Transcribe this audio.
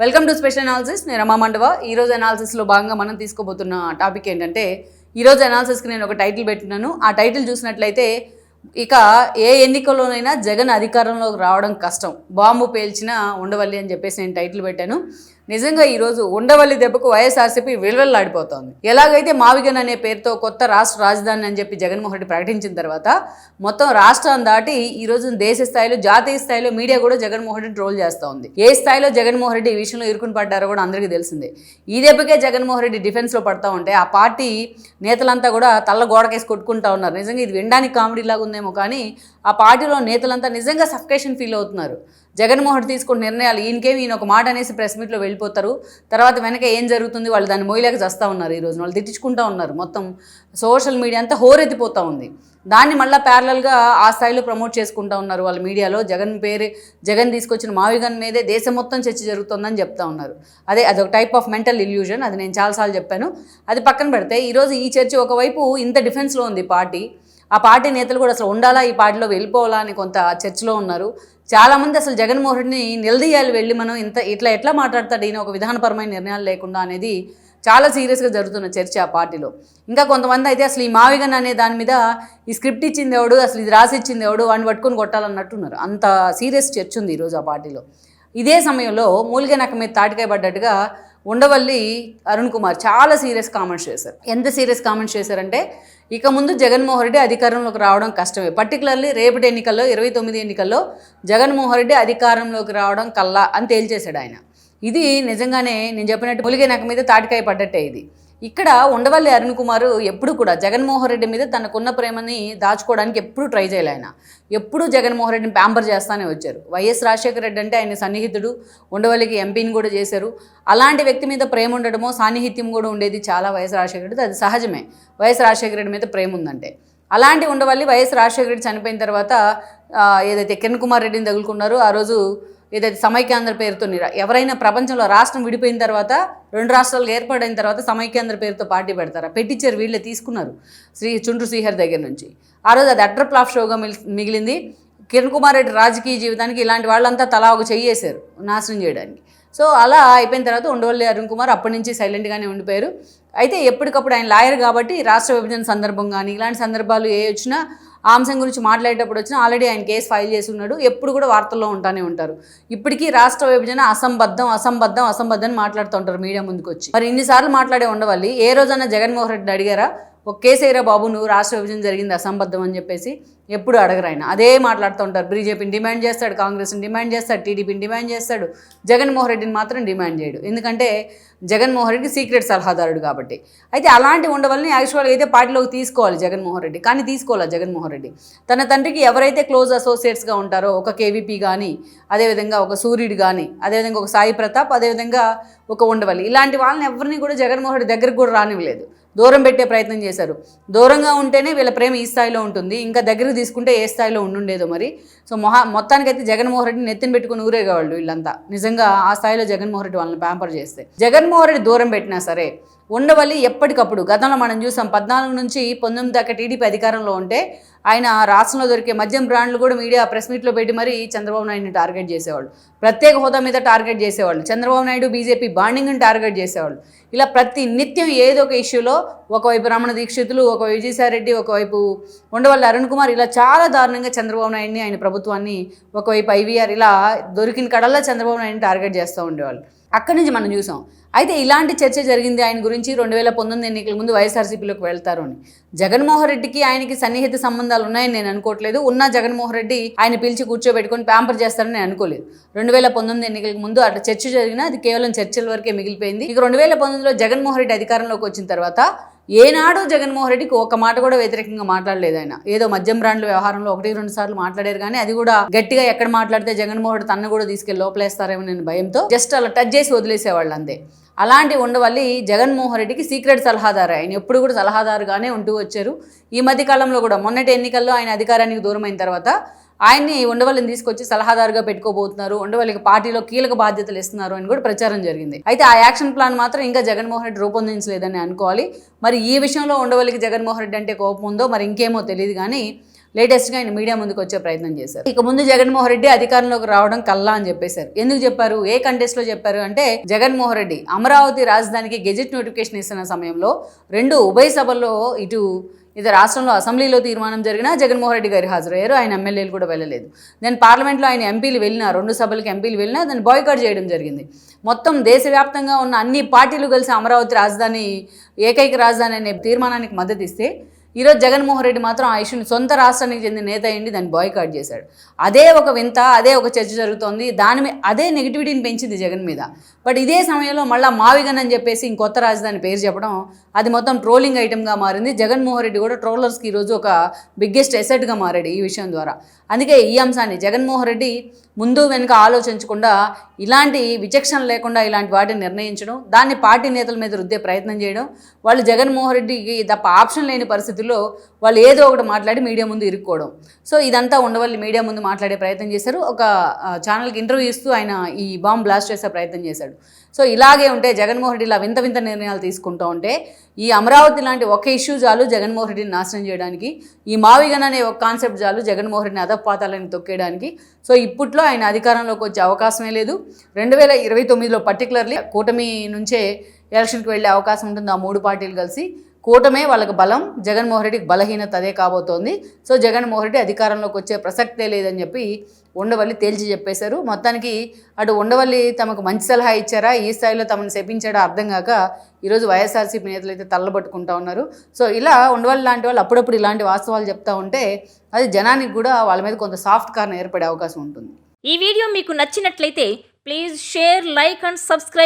Welcome to special analysis. నేను రమా మండవ. ఈరోజు అనాలిసిస్లో భాగంగా మనం తీసుకోబోతున్న టాపిక్ ఏంటంటే, ఈరోజు అనాలిసిస్కి నేను ఒక టైటిల్ పెట్టినాను. ఆ టైటిల్ చూసినట్లయితే, ఇక ఏ ఎన్నికల్లోనైనా జగన్ అధికారంలోకి రావడం కష్టం, బాంబు పేల్చిన ఉండవల్లి అని చెప్పేసి నేను టైటిల్ పెట్టాను. నిజంగా ఈరోజు ఉండవల్లి దెబ్బకు వైఎస్ఆర్సీపీ విలువెల్లాడిపోతోంది. ఎలాగైతే మావిగన్ అనే పేరుతో కొత్త రాష్ట్ర రాజధాని అని చెప్పి జగన్మోహన్ రెడ్డి ప్రకటించిన తర్వాత మొత్తం రాష్ట్రాన్ని దాటి ఈరోజు దేశ స్థాయిలో, జాతీయ స్థాయిలో మీడియా కూడా జగన్మోహన్ రెడ్డి ట్రోల్ చేస్తూ ఉంది. ఏ స్థాయిలో జగన్మోహన్ రెడ్డి ఈ విషయంలో ఇరుకుని పడ్డారో కూడా అందరికీ తెలిసిందే. ఈ దెబ్బకే జగన్మోహన్ రెడ్డి డిఫెన్స్లో పడతా ఉంటే ఆ పార్టీ నేతలంతా కూడా తల్ల గోడకేసి కొట్టుకుంటా ఉన్నారు. నిజంగా ఇది వినడానికి కామెడీ లాగా ఉందేమో కానీ ఆ పార్టీలో నేతలంతా నిజంగా సఫికేషన్ ఫీల్ అవుతున్నారు. జగన్మోహన్ రెడ్డి తీసుకున్న నిర్ణయాలు, ఈయన ఒక మాట అనేసి ప్రెస్ మీట్లో వెళ్ళిపోతారు, తర్వాత వెనక ఏం జరుగుతుంది వాళ్ళు దాన్ని మోయలేక చేస్తూ ఉన్నారు. ఈరోజు వాళ్ళు తిట్టించుకుంటూ ఉన్నారు. మొత్తం సోషల్ మీడియా అంతా హోరెత్తిపోతూ ఉంది. దాన్ని మళ్ళీ ప్యారలల్గా ఆ స్థాయిలో ప్రమోట్ చేసుకుంటూ ఉన్నారు వాళ్ళ మీడియాలో. జగన్ తీసుకొచ్చిన మావిగన్ మీదే దేశం మొత్తం చర్చ జరుగుతుందని చెప్తా ఉన్నారు. అదొక టైప్ ఆఫ్ మెంటల్ ఇల్యూజన్. అది నేను చాలాసార్లు చెప్పాను. అది పక్కన పెడితే ఈరోజు ఈ చర్చ ఒకవైపు ఇంత డిఫెన్స్లో ఉంది పార్టీ. ఆ పార్టీ నేతలు కూడా అసలు ఉండాలా, ఈ పార్టీలో వెళ్ళిపోవాలా అని కొంత చర్చలో ఉన్నారు. చాలామంది అసలు జగన్మోహన్ రెడ్డిని నిలదీయాలి, వెళ్ళి మనం ఇట్లా ఎట్లా మాట్లాడతాడు ఈయన ఒక విధానపరమైన నిర్ణయాలు లేకుండా అనేది చాలా సీరియస్గా జరుగుతున్న చర్చ ఆ పార్టీలో. ఇంకా కొంతమంది అయితే అసలు ఈ మావిగన్ అనే దాని మీద ఈ స్క్రిప్ట్ ఇచ్చింది ఎవడు, అసలు ఇది రాసి ఇచ్చింది ఎవడు, వాడిని పట్టుకొని కొట్టాలన్నట్టున్నారు. అంత సీరియస్ చర్చ ఉంది ఈరోజు ఆ పార్టీలో. ఇదే సమయంలో మూలిగే నక్క మీద తాటికాయ పడ్డట్టుగా ఉండవల్లి అరుణ్ కుమార్ చాలా సీరియస్ కామెంట్స్ చేశారు. ఎంత సీరియస్ కామెంట్స్ చేశారంటే, ఇక ముందు జగన్మోహన్ రెడ్డి అధికారంలోకి రావడం కష్టమే, పర్టికులర్లీ రేపటి ఎన్నికల్లో 29 ఎన్నికల్లో జగన్మోహన్ రెడ్డి అధికారంలోకి రావడం కల్లా అని తేల్చేశాడు ఆయన. ఇది నిజంగానే నేను చెప్పినట్టు మూలిగే నక్క మీద తాటికాయ పడ్డట్టే. ఇది ఇక్కడ ఉండవల్లి అరుణ్ కుమార్ ఎప్పుడు కూడా జగన్మోహన్ రెడ్డి మీద తనకున్న ప్రేమని దాచుకోవడానికి ఎప్పుడూ ట్రై చేయలే. ఆయన ఎప్పుడూ జగన్మోహన్ రెడ్డిని ప్యాంపర్ చేస్తూనే వచ్చారు. వైఎస్ రాజశేఖర రెడ్డి అంటే ఆయన సన్నిహితుడు, ఉండవల్లికి ఎంపీని కూడా చేశారు. అలాంటి వ్యక్తి మీద ప్రేమ ఉండడమో సాన్నిహిత్యం కూడా ఉండేది చాలా వైఎస్ రాజశేఖర రెడ్డి. అది సహజమే వైఎస్ రాజశేఖర రెడ్డి మీద ప్రేమ ఉందంటే. అలాంటి ఉండవల్లి వైఎస్ రాజశేఖర రెడ్డి చనిపోయిన తర్వాత ఏదైతే కిరణ్ కుమార్ రెడ్డిని తగులుకున్నారో, ఆ రోజు ఏదైతే సమైక్యాంధ్ర పేరుతో ఎవరైనా ప్రపంచంలో రాష్ట్రం విడిపోయిన తర్వాత, 2 రాష్ట్రాలు ఏర్పడిన తర్వాత సమైక్యాంధ్ర పేరుతో పార్టీ పెడతారా? పెట్టించారు. వీళ్ళే తీసుకున్నారు చుండ్రు శ్రీహరి దగ్గర నుంచి. ఆ రోజు అది అటర్ ఫ్లాప్ షోగా మిగిలింది. కిరణ్ కుమార్ రెడ్డి రాజకీయ జీవితానికి ఇలాంటి వాళ్ళంతా తలా ఒక చెయ్యేశారు నాశనం చేయడానికి. సో అలా అయిపోయిన తర్వాత ఉండవల్లి అరుణ్ కుమార్ అప్పటి నుంచి సైలెంట్గానే ఉండిపోయారు. అయితే ఎప్పటికప్పుడు ఆయన లాయర్ కాబట్టి రాష్ట్ర విభజన సందర్భం కానీ ఇలాంటి సందర్భాలు ఏ వచ్చినా, ఆ అంశం గురించి మాట్లాడేటప్పుడు వచ్చినా ఆల్రెడీ ఆయన కేసు ఫైల్ చేసి ఉన్నాడు. ఎప్పుడు కూడా వార్తల్లో ఉంటానే ఉంటారు. ఇప్పటికీ రాష్ట్ర విభజన అసంబద్ధం అని మాట్లాడుతూ ఉంటారు మీడియా ముందుకు వచ్చి. మరి ఇన్నిసార్లు మాట్లాడే ఉండవల్లి ఏ రోజైనా జగన్మోహన్ రెడ్డి అడిగారా, ఒక కేసు వేయరా బాబు, నువ్వు రాష్ట్ర విభజన జరిగింది అసంబద్ధం అని చెప్పేసి? ఎప్పుడు అడగరు ఆయన. అదే మాట్లాడుతూ ఉంటారు. బీజేపీని డిమాండ్ చేస్తాడు, కాంగ్రెస్ని డిమాండ్ చేస్తాడు, టీడీపీని డిమాండ్ చేస్తాడు, జగన్మోహన్ రెడ్డిని మాత్రం డిమాండ్ చేయడు. ఎందుకంటే జగన్మోహన్ రెడ్డి సీక్రెట్ సలహాదారుడు కాబట్టి. అయితే అలాంటి ఉండవల్ని యాక్చువల్గా అయితే పార్టీలోకి తీసుకోవాలి జగన్మోహన్ రెడ్డి, కానీ తీసుకోవాలి జగన్మోహన్ రెడ్డి. తన తండ్రికి ఎవరైతే క్లోజ్ అసోసియేట్స్గా ఉంటారో, ఒక కేవీపీ కానీ, అదేవిధంగా ఒక సూర్యుడు కానీ, అదేవిధంగా ఒక సాయి ప్రతాప్, అదేవిధంగా ఒక ఉండవల్లి, ఇలాంటి వాళ్ళని ఎవరిని కూడా జగన్మోహన్ రెడ్డి దగ్గరికి కూడా రానివ్వలేదు. దూరం పెట్టే ప్రయత్నం చేశారు. దూరంగా ఉంటేనే వీళ్ళ ప్రేమ ఈ స్థాయిలో ఉంటుంది, ఇంకా దగ్గరికి తీసుకుంటే ఏ స్థాయిలో ఉండుండేదో మరి. సో మొత్తానికైతే జగన్మోహన్ రెడ్డిని నెత్తిన పెట్టుకుని ఊరేగేవాళ్ళు వీళ్ళంతా. నిజంగా ఆ స్థాయిలో జగన్మోహన్ రెడ్డి వాళ్ళని ప్యాంపర్ చేస్తే. జగన్మోహన్ రెడ్డి దూరం పెట్టినా సరే ఉండవల్లి ఎప్పటికప్పుడు, గతంలో మనం చూసాం 14 నుంచి 19 దాకా టీడీపీ అధికారంలో ఉంటే ఆయన రాష్ట్రంలో దొరికే మద్యం బ్రాండ్లు కూడా మీడియా ప్రెస్ మీట్లో పెట్టి మరీ చంద్రబాబు నాయుడిని టార్గెట్ చేసేవాళ్ళు. ప్రత్యేక హోదా మీద టార్గెట్ చేసేవాళ్ళు. చంద్రబాబు నాయుడు బీజేపీ బాండింగ్ని టార్గెట్ చేసేవాళ్ళు. ఇలా ప్రతి నిత్యం ఏదో ఒక ఇష్యూలో, ఒకవైపు రమణ దీక్షితులు, ఒకవైపు విజయసాయిరెడ్డి, ఒకవైపు ఉండవల్లి అరుణ్ కుమార్, ఇలా చాలా దారుణంగా చంద్రబాబు నాయుడిని, ఆయన ప్రభుత్వాన్ని, ఒకవైపు ఐవీఆర్, ఇలా దొరికిన కడల్లా చంద్రబాబు నాయుడిని టార్గెట్ చేస్తూ ఉండేవాళ్ళు. అక్కడి నుంచి మనం చూసాం. అయితే ఇలాంటి చర్చ జరిగింది ఆయన గురించి 2019 ఎన్నికల ముందు వైఎస్ఆర్సీపీలోకి వెళ్తారు అని. జగన్మోహన్ రెడ్డికి ఆయనకి సన్నిహిత సంబంధాలు ఉన్నాయని నేను అనుకోవట్లేదు. ఉన్న జగన్మోహన్ రెడ్డి ఆయన పిలిచి కూర్చోబెట్టుకొని ప్యాంపర్ చేస్తారని నేను అనుకోలేదు. 2019 ఎన్నికలకు ముందు అట్లా చర్చ జరిగినా అది కేవలం చర్చల వరకే మిగిలిపోయింది. ఇక 2019లో జగన్మోహన్ రెడ్డి అధికారంలోకి వచ్చిన తర్వాత ఏనాడు జగన్మోహన్ రెడ్డికి ఒక మాట కూడా వ్యతిరేకంగా మాట్లాడలేదు ఆయన. ఏదో మద్యం బ్రాండ్ల వ్యవహారంలో 1-2 సార్లు మాట్లాడారు, కానీ అది కూడా గట్టిగా ఎక్కడ మాట్లాడితే జగన్మోహన్ రెడ్డి తన్ను కూడా తీసుకెళ్లి లోపలేస్తారేమో నేను భయంతో జస్ట్ అలా టచ్ చేసి వదిలేసేవాళ్ళు అంతే. అలాంటి ఉండవల్లి జగన్మోహన్ రెడ్డికి సీక్రెట్ సలహాదారు. ఆయన ఎప్పుడు కూడా సలహాదారుగానే ఉంటూ వచ్చారు. ఈ మధ్య కాలంలో కూడా మొన్నటి ఎన్నికల్లో ఆయన అధికారానికి దూరమైన తర్వాత ఆయన్ని ఉండవల్లిని తీసుకొచ్చి సలహాదారుగా పెట్టుకోబోతున్నారు, ఉండవల్లికి పార్టీలో కీలక బాధ్యతలు ఇస్తున్నారు అని కూడా ప్రచారం జరిగింది. అయితే ఆ యాక్షన్ ప్లాన్ మాత్రం ఇంకా జగన్మోహన్ రెడ్డి రూపొందించలేదని అనుకోవాలి. మరి ఈ విషయంలో ఉండవల్లికి జగన్మోహన్ రెడ్డి అంటే కోపం ఉందో మరి ఇంకేమో తెలియదు, కానీ లేటెస్ట్గా ఆయన మీడియా ముందుకు వచ్చే ప్రయత్నం చేశారు. ఇక ముందు జగన్మోహన్ రెడ్డి అధికారంలోకి రావడం కల్లా అని చెప్పేశారు. ఎందుకు చెప్పారు, ఏ కంటెస్ట్లో చెప్పారు అంటే, జగన్మోహన్ రెడ్డి అమరావతి రాజధానికి గెజెట్ నోటిఫికేషన్ ఇస్తున్న సమయంలో 2 ఉభయ సభల్లో ఇటు రాష్ట్రంలో అసెంబ్లీలో తీర్మానం జరిగినా జగన్మోహన్ రెడ్డి గారు హాజరయ్యారు. ఆయన ఎమ్మెల్యేలు కూడా వెళ్ళలేదు. దెన్ పార్లమెంట్లో ఆయన ఎంపీలు వెళ్ళినా, 2 సభలకి ఎంపీలు వెళ్ళినా దాన్ని బాయ్కాట్ చేయడం జరిగింది. మొత్తం దేశవ్యాప్తంగా ఉన్న అన్ని పార్టీలు కలిసి అమరావతి రాజధాని ఏకైక రాజధాని అనే తీర్మానానికి మద్దతు ఇస్తే, ఈరోజు జగన్మోహన్ రెడ్డి మాత్రం ఆ ఇష్యూని సొంత రాష్ట్రానికి చెందిన నేత అయ్యింది దాన్ని బాయ్కాట్ చేశాడు. అదే ఒక వింత, అదే ఒక చర్చ జరుగుతోంది. అదే నెగిటివిటీని పెంచింది జగన్ మీద. బట్ ఇదే సమయంలో మళ్ళీ మావిగన్ అని చెప్పేసి ఇంకొత్త రాజధాని పేరు చెప్పడం, అది మొత్తం ట్రోలింగ్ ఐటమ్గా మారింది. జగన్మోహన్ రెడ్డి కూడా ట్రోలర్స్కి ఈరోజు ఒక బిగ్గెస్ట్ ఎసెట్గా మారాడు ఈ విషయం ద్వారా. అందుకే ఈ అంశాన్ని జగన్మోహన్ రెడ్డి ముందు వెనుక ఆలోచించకుండా, ఇలాంటి విచక్షణ లేకుండా ఇలాంటి వాటిని నిర్ణయించడం, దాన్ని పార్టీ నేతల మీద రుద్దే ప్రయత్నం చేయడం, వాళ్ళు జగన్మోహన్ రెడ్డికి తప్ప ఆప్షన్ లేని పరిస్థితుల్లో వాళ్ళు ఏదో ఒకటి మాట్లాడి మీడియా ముందు ఇరుక్కోవడం. సో ఇదంతా ఉండవల్లి మీడియా ముందు మాట్లాడే ప్రయత్నం చేశారు. ఒక ఛానల్కి ఇంటర్వ్యూ ఇస్తూ ఆయన ఈ బాంబ్ బ్లాస్ట్ చేసే ప్రయత్నం చేశాడు. సో ఇలాగే ఉంటే జగన్మోహన్ రెడ్డి ఇలా వింత వింత నిర్ణయాలు తీసుకుంటూ ఉంటే, ఈ అమరావతి లాంటి ఒక ఇష్యూ చాలు జగన్మోహన్ రెడ్డిని నాశనం చేయడానికి, ఈ మావిగన్ అనే ఒక కాన్సెప్ట్ చాలు జగన్మోహన్ రెడ్డిని అధపాతాలని తొక్కేయడానికి. సో ఇప్పట్లో ఆయన అధికారంలోకి వచ్చే అవకాశమే లేదు. 2029లో పర్టికులర్లీ కూటమి నుంచే ఎలక్షన్కి వెళ్ళే అవకాశం ఉంటుంది. ఆ 3 పార్టీలు కలిసి కూటమే వాళ్ళకి బలం, జగన్మోహన్ రెడ్డికి బలహీనత అదే కాబోతోంది. సో జగన్మోహన్ రెడ్డి అధికారంలోకి వచ్చే ప్రసక్తే లేదని చెప్పి ఉండవల్లి తేల్చి చెప్పేశారు. మొత్తానికి అటు ఉండవల్లి తమకు మంచి సలహా ఇచ్చారా, ఈ స్థాయిలో తమను శపించాడా అర్థం కాక ఈరోజు వైఎస్ఆర్సీపీ నేతలు అయితే తల్లబట్టుకుంటా ఉన్నారు. సో ఇలా ఉండవల్లి లాంటి వాళ్ళు అప్పుడప్పుడు ఇలాంటి వాస్తవాలు చెప్తా ఉంటే అది జనానికి కూడా వాళ్ళ మీద కొంత సాఫ్ట్ కార్నర్ ఏర్పడే అవకాశం ఉంటుంది. ఈ వీడియో మీకు నచ్చినట్లయితే please share, like and subscribe